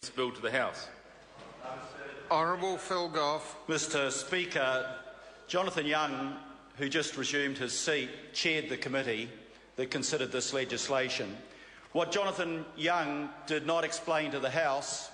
this bill to the House. Honourable Phil Goff. Mr Speaker, Jonathan Young, who just resumed his seat, chaired the committee that considered this legislation. What Jonathan Young did not explain to the House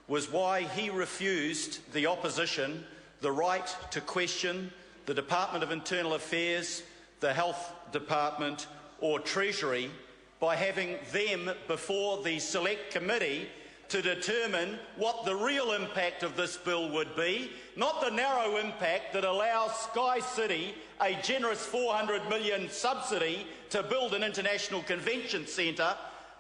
was why he refused the opposition the right to question the Department of Internal Affairs, the Health Department or Treasury by having them before the Select Committee to determine what the real impact of this bill would be, not the narrow impact that allows Sky City a generous $400 million subsidy to build an international convention centre,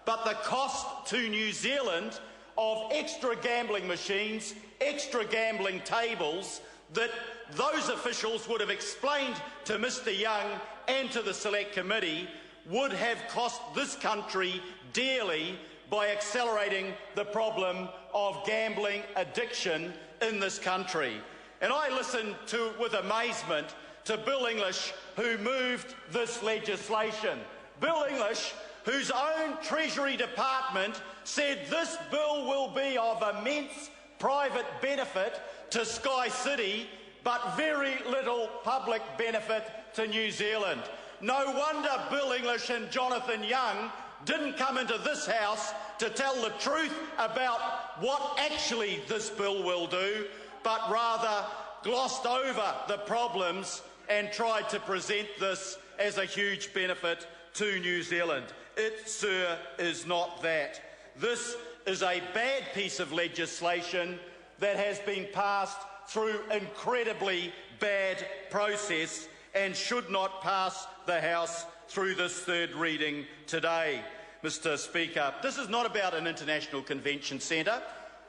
but the cost to New Zealand of extra gambling machines, extra gambling tables that those officials would have explained to Mr Young and to the Select Committee would have cost this country dearly by accelerating the problem of gambling addiction in this country. And I listened with amazement to Bill English, who moved this legislation. Bill English, whose own Treasury Department said this bill will be of immense private benefit to Sky City, but very little public benefit to New Zealand. No wonder Bill English and Jonathan Young didn't come into this House to tell the truth about what actually this bill will do, but rather glossed over the problems and tried to present this as a huge benefit to New Zealand. It, sir, is not that. This is a bad piece of legislation that has been passed through incredibly bad process and should not pass the House through this third reading today. Mr Speaker, this is not about an international convention centre.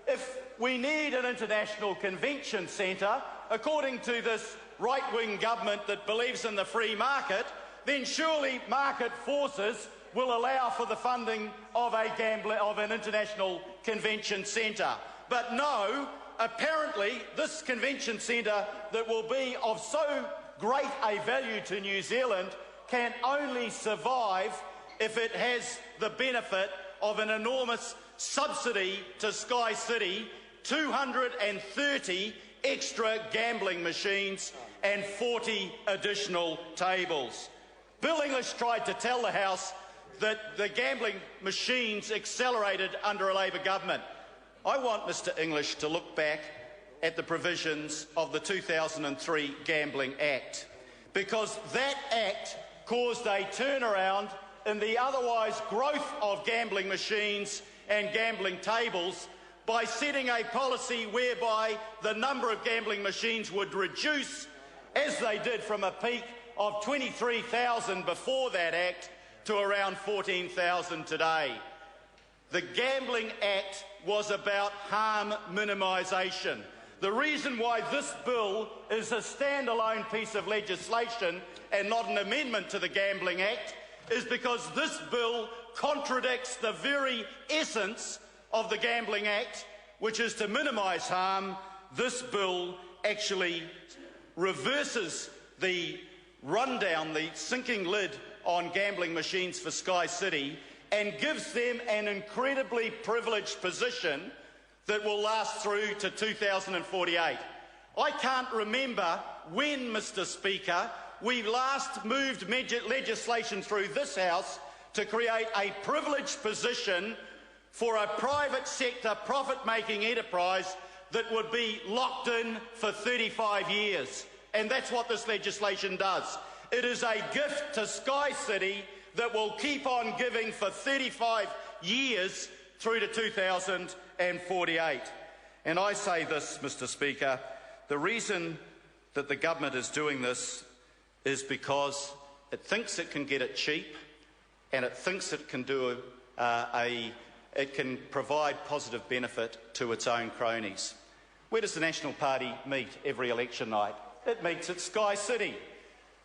If we need an international convention centre, according to this right-wing government that believes in the free market, then surely market forces will allow for the funding of an international convention centre. But no, apparently this convention centre that will be of so great a value to New Zealand can only survive if it has the benefit of an enormous subsidy to Sky City, 230 extra gambling machines and 40 additional tables. Bill English tried to tell the House that the gambling machines accelerated under a Labor government. I want Mr English to look back at the provisions of the 2003 Gambling Act, because that Act caused a turnaround in the otherwise growth of gambling machines and gambling tables by setting a policy whereby the number of gambling machines would reduce, as they did from a peak of 23,000 before that Act to around 14,000 today. The Gambling Act was about harm minimisation. The reason why this bill is a standalone piece of legislation and not an amendment to the Gambling Act is because this bill contradicts the very essence of the Gambling Act, which is to minimise harm. This bill actually reverses the rundown, the sinking lid on gambling machines for Sky City, and gives them an incredibly privileged position that will last through to 2048. I can't remember when, Mr Speaker, we last moved legislation through this House to create a privileged position for a private sector profit-making enterprise that would be locked in for 35 years. And that's what this legislation does. It is a gift to Sky City that will keep on giving for 35 years through to 2048. And I say this, Mr Speaker, the reason that the government is doing this is because it thinks it can get it cheap, and it thinks it can provide positive benefit to its own cronies. Where does the National Party meet every election night? It meets at Sky City.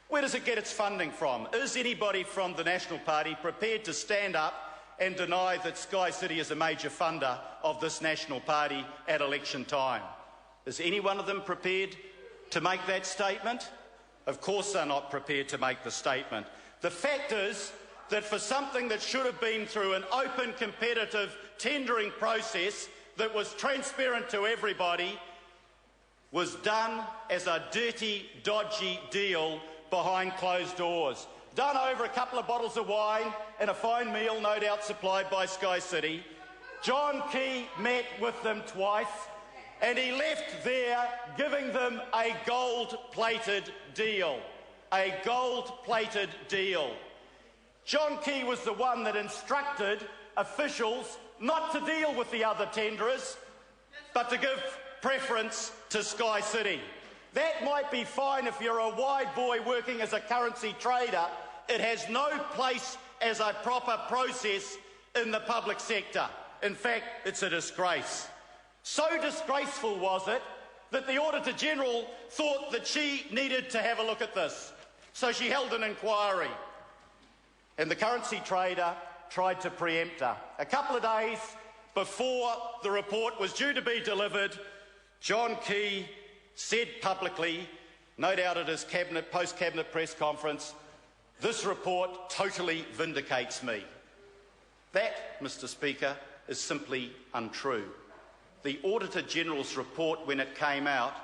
Where does it get its funding from? Is anybody from the National Party prepared to stand up and deny that Sky City is a major funder of this National Party at election time? Is any one of them prepared to make that statement? Of course they're not prepared to make the statement. The fact is that for something that should have been through an open, competitive tendering process that was transparent to everybody was done as a dirty, dodgy deal behind closed doors. Done over a couple of bottles of wine and a fine meal, no doubt supplied by Sky City. John Key met with them twice, and he left there giving them a gold-plated deal. A gold-plated deal. John Key was the one that instructed officials not to deal with the other tenderers, but to give preference to Sky City. That might be fine if you're a wide boy working as a currency trader. It has no place as a proper process in the public sector. In fact, it's a disgrace. So disgraceful was it that the Auditor-General thought that she needed to have a look at this. So she held an inquiry, and the currency trader tried to preempt her. A couple of days before the report was due to be delivered, John Key said publicly, no doubt at his post-cabinet press conference, "This report totally vindicates me." That, Mr Speaker, is simply untrue. The Auditor-General's report, when it came out,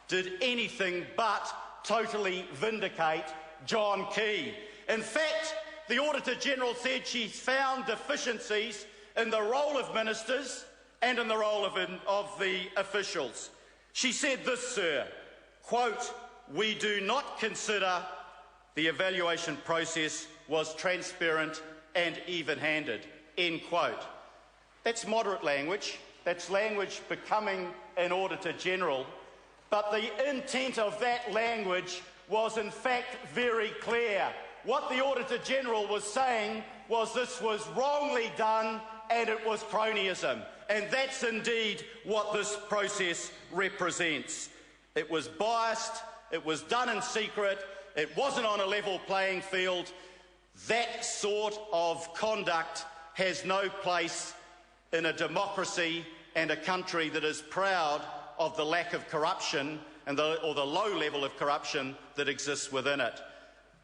did anything but totally vindicate John Key. In fact, the Auditor-General said she found deficiencies in the role of ministers and in the role of the officials. She said this, sir, quote, "We do not consider the evaluation process was transparent and even-handed," end quote. That's moderate language. That's language becoming an Auditor-General. But the intent of that language was in fact very clear. What the Auditor-General was saying was this was wrongly done and it was cronyism. And that's indeed what this process represents. It was biased, it was done in secret, it wasn't on a level playing field. That sort of conduct has no place in a democracy and a country that is proud of the lack of corruption and or the low level of corruption that exists within it.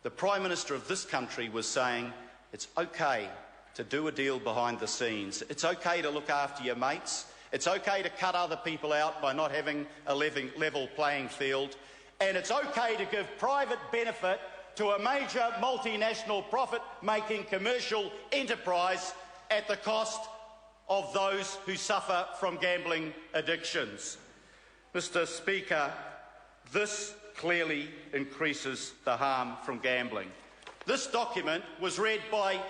The Prime Minister of this country was saying it's okay to do a deal behind the scenes. It's okay to look after your mates. It's okay to cut other people out by not having a level playing field. And it's okay to give private benefit to a major multinational profit-making commercial enterprise at the cost of those who suffer from gambling addictions. Mr Speaker, this clearly increases the harm from gambling. This document was read by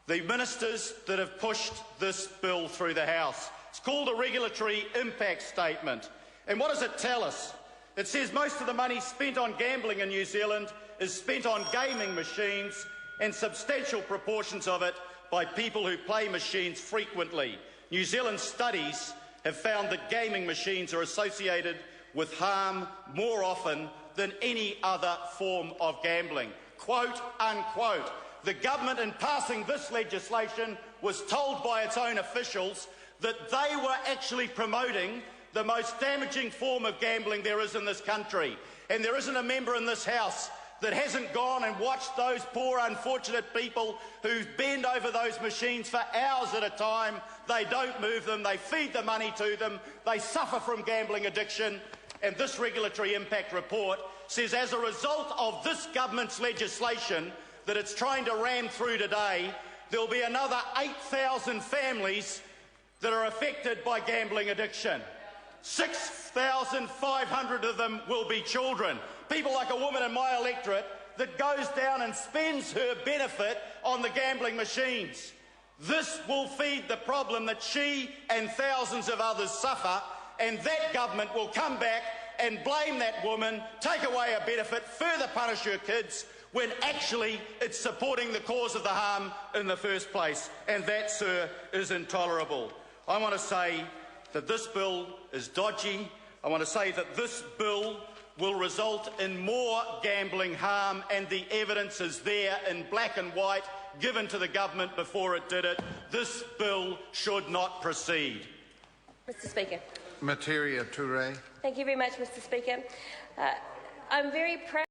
the ministers that have pushed this bill through the House. It's called a regulatory impact statement. And what does it tell us? It says most of the money spent on gambling in New Zealand is spent on gaming machines, and substantial proportions of it by people who play machines frequently. New Zealand studies have found that gaming machines are associated with harm more often than any other form of gambling. Quote, unquote. The government, in passing this legislation, was told by its own officials that they were actually promoting the most damaging form of gambling there is in this country. And there isn't a member in this House that hasn't gone and watched those poor, unfortunate people who bend over those machines for hours at a time. They don't move them, they feed the money to them, they suffer from gambling addiction. And this regulatory impact report says as a result of this government's legislation that it's trying to ram through today, there'll be another 8,000 families that are affected by gambling addiction. 6,500 of them will be children. People like a woman in my electorate that goes down and spends her benefit on the gambling machines. This will feed the problem that she and thousands of others suffer, and that government will come back and blame that woman, take away a benefit, further punish her kids, when actually it's supporting the cause of the harm in the first place. And that, sir, is intolerable. I want to say that this bill is dodgy. I want to say that this bill will result in more gambling harm, and the evidence is there in black and white given to the government before it did it. This bill should not proceed. Mr Speaker. Materia Toure. Thank you very much, Mr Speaker. I'm very proud